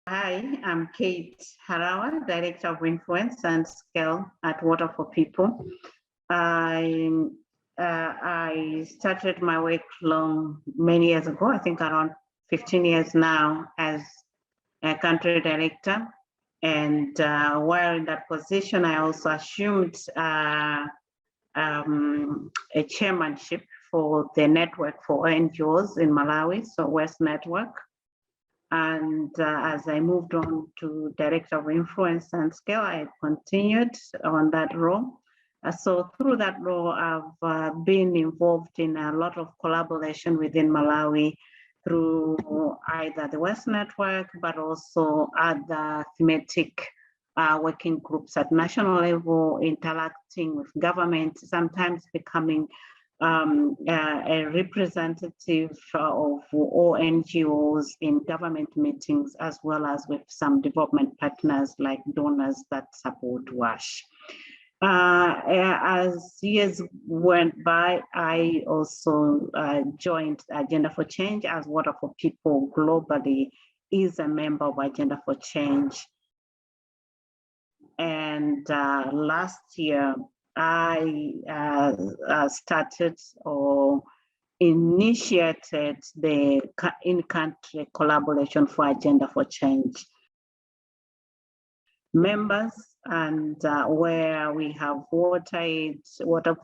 Hi, I'm Kate Harawa, Director of Influence and Scale at Water for People. I started my work many years ago, I think around 15 years now, as a country director. And while in that position, I also assumed a chairmanship for the network for NGOs in Malawi, so West Network. And as I moved on to Director of Influence and Scale, I continued on that role. So through that role, I've been involved in a lot of collaboration within Malawi through either the West Network, but also other thematic working groups at national level, interacting with government, sometimes becoming a representative of all NGOs in government meetings, as well as with some development partners like donors that support WASH. As years went by, I also joined Agenda for Change, as Water for People globally is a member of Agenda for Change. And last year, I started or initiated the in-country collaboration for Agenda for Change members, and where we have Water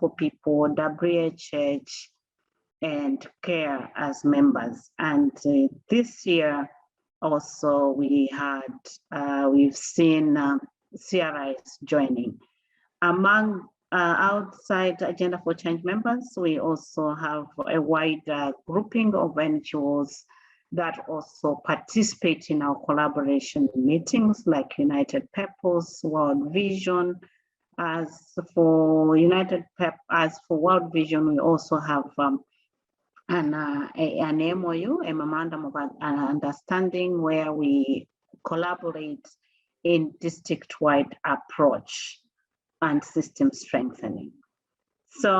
for People, WHH, and CARE as members. And this year also we've seen CRIs joining. Among outside Agenda for Change members, we also have a wider grouping of NGOs that also participate in our collaboration meetings, like United Purpose, World Vision. As for World Vision, we also have an MOU, a memorandum of understanding, where we collaborate in district-wide approach and system strengthening. So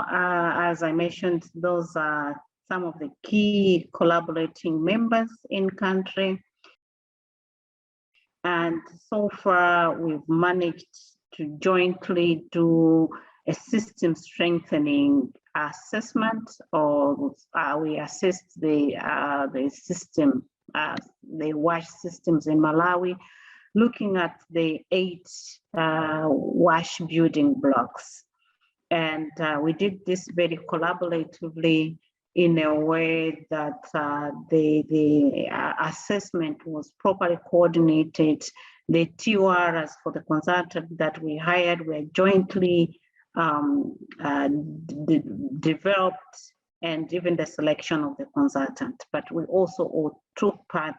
as I mentioned, those are some of the key collaborating members in country. And so far, we've managed to jointly do a system strengthening assessment, or we assess the system, the WASH systems in Malawi, looking at the 8 WASH building blocks. And we did this very collaboratively in a way that the assessment was properly coordinated. The TORs for the consultant that we hired were jointly developed, and even the selection of the consultant. But we also all took part.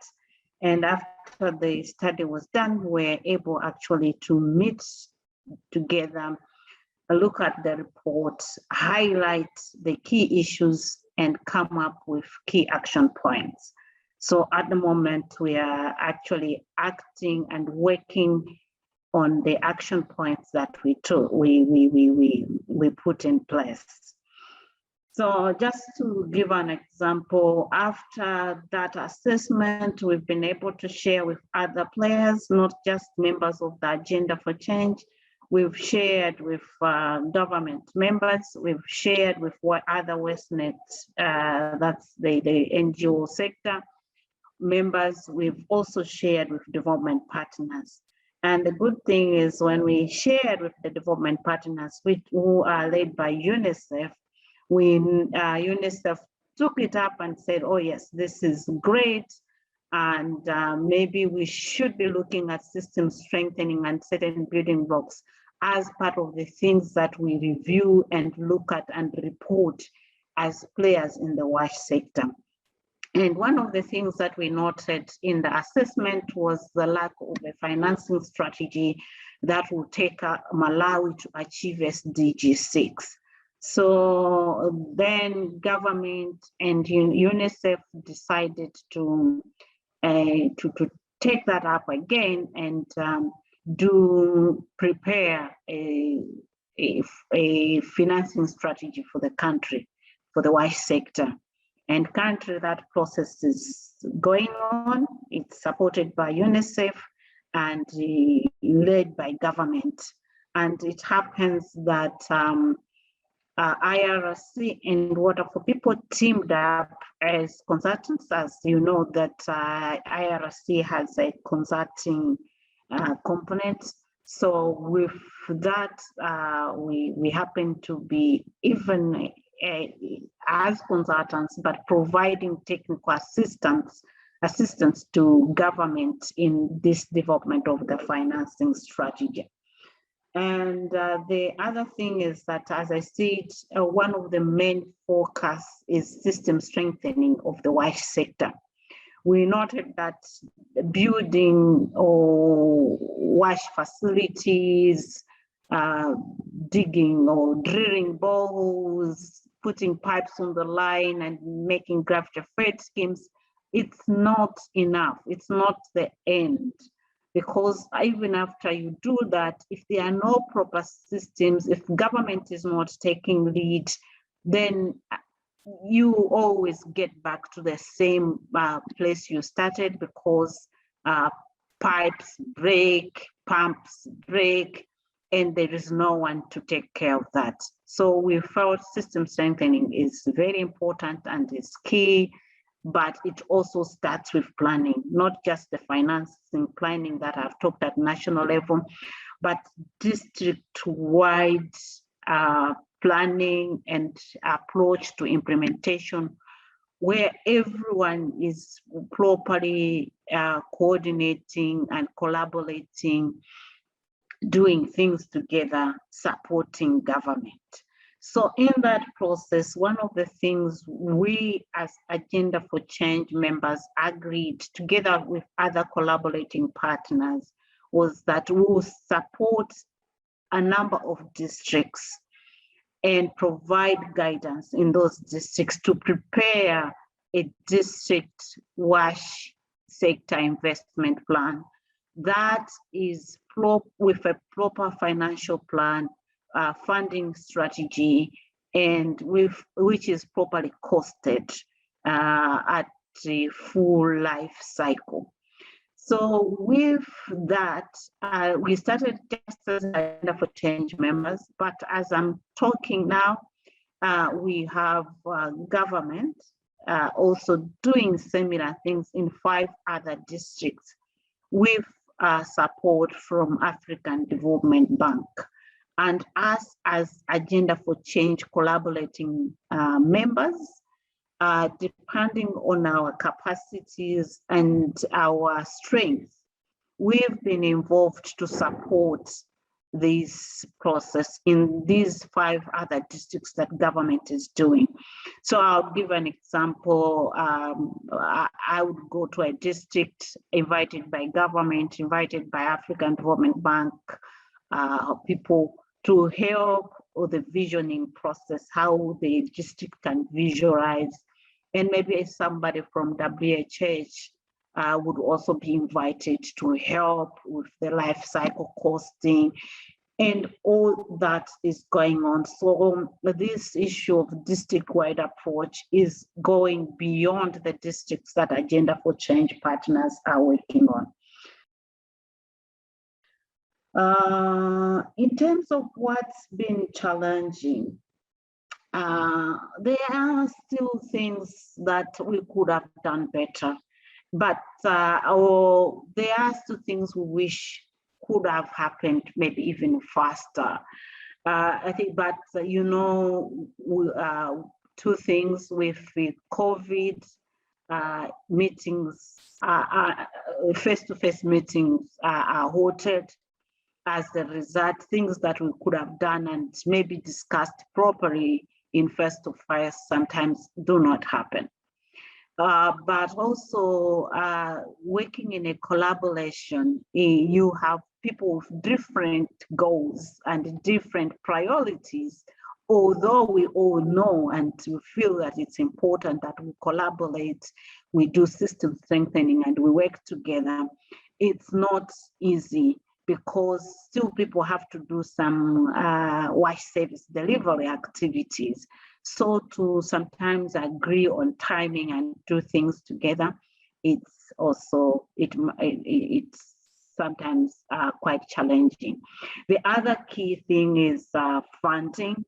And after the study was done, we were able actually to meet together, look at the report, highlight the key issues, and come up with key action points. So at the moment, we are actually acting and working on the action points that we put in place. So just to give an example, after that assessment, we've been able to share with other players, not just members of the Agenda for Change. We've shared with government members. We've shared with other WestNet, that's the NGO sector members. We've also shared with development partners. And the good thing is, when we shared with the development partners, who are led by UNICEF, UNICEF took it up and said, oh yes, this is great. And maybe we should be looking at system strengthening and certain building blocks as part of the things that we review and look at and report as players in the WASH sector. And one of the things that we noted in the assessment was the lack of a financing strategy that will take Malawi to achieve SDG 6. So then government and UNICEF decided to take that up again and prepare a financing strategy for the country, for the WASH sector. And currently that process is going on. It's supported by UNICEF and led by government. And it happens that IRC and Water for People teamed up as consultants. As you know, that IRC has a consulting component. So with that, we happen to be even as consultants, but providing technical assistance to government in this development of the financing strategy. And the other thing is that, as I said, one of the main focus is system strengthening of the wash sector. We noted that building or wash facilities, digging or drilling boreholes, putting pipes on the line and making gravity-fed schemes, it's not enough. It's not the end. Because even after you do that, if there are no proper systems, if government is not taking lead, then you always get back to the same place you started, because pipes break, pumps break, and there is no one to take care of that. So we felt system strengthening is very important and is key, but it also starts with planning, not just the financing planning that I've talked at national level, but district-wide planning and approach to implementation, where everyone is properly coordinating and collaborating, doing things together, supporting government. So in that process, one of the things we as Agenda for Change members agreed together with other collaborating partners was that we will support a number of districts and provide guidance in those districts to prepare a district wash sector investment plan that is with a proper financial plan, funding strategy, and which is properly costed at the full life cycle. So with that, we started just as Agenda for Change members, but as I'm talking now, we have government also doing similar things in 5 other districts with support from African Development Bank. And us as Agenda for Change collaborating members, depending on our capacities and our strengths, we've been involved to support this process in these 5 other districts that government is doing. So I'll give an example. I would go to a district invited by government, invited by African Development Bank people to help with the visioning process, how the district can visualize. And maybe somebody from WHH would also be invited to help with the life cycle costing, and all that is going on. So this issue of district-wide approach is going beyond the districts that Agenda for Change partners are working on. In terms of what's been challenging, there are still things that we could have done better, but there are still things we wish could have happened maybe even faster. I think, but you know, 2 things with the COVID meetings, face-to-face meetings are halted. As a result, things that we could have done and maybe discussed properly in face-to-face sometimes do not happen. But also working in a collaboration, you have people with different goals and different priorities. Although we all know and we feel that it's important that we collaborate, we do system strengthening and we work together, it's not easy, because still people have to do some wash service delivery activities. So to sometimes agree on timing and do things together, it's also, it's sometimes quite challenging. The other key thing is funding.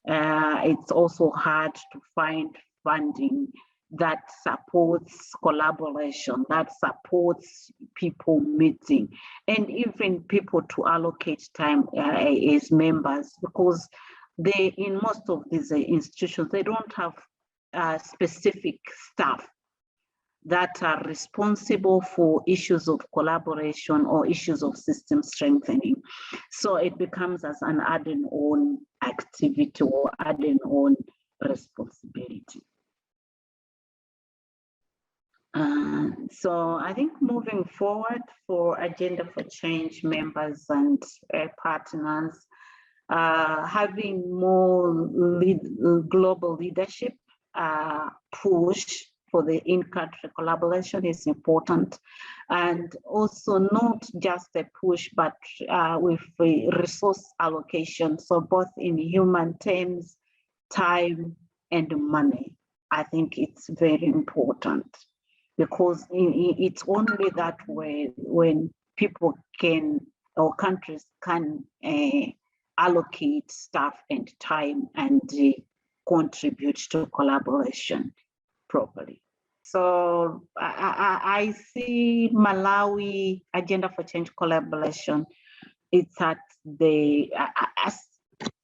It's also hard to find funding that supports collaboration, that supports people meeting, and even people to allocate time as members, because they, in most of these institutions, they don't have specific staff that are responsible for issues of collaboration or issues of system strengthening. So it becomes as an add-on activity or add-on responsibility. So I think moving forward for Agenda for Change members and partners, having more global leadership push for the in-country collaboration is important, and also not just a push, but with a resource allocation, so both in human terms, time, and money. I think it's very important, because it's only that way when people can, or countries can allocate staff and time and contribute to collaboration properly. So I see Malawi Agenda for Change collaboration, it's at the,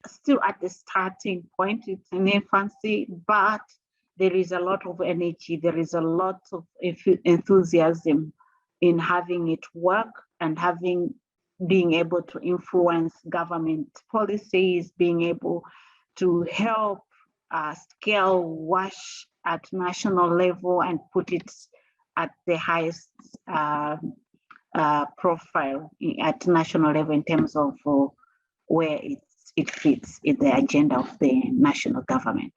still at the starting point, it's in infancy, but there is a lot of energy, there is a lot of enthusiasm in having it work and being able to influence government policies, being able to help scale WASH at national level and put it at the highest profile at national level in terms of where it fits in the agenda of the national government.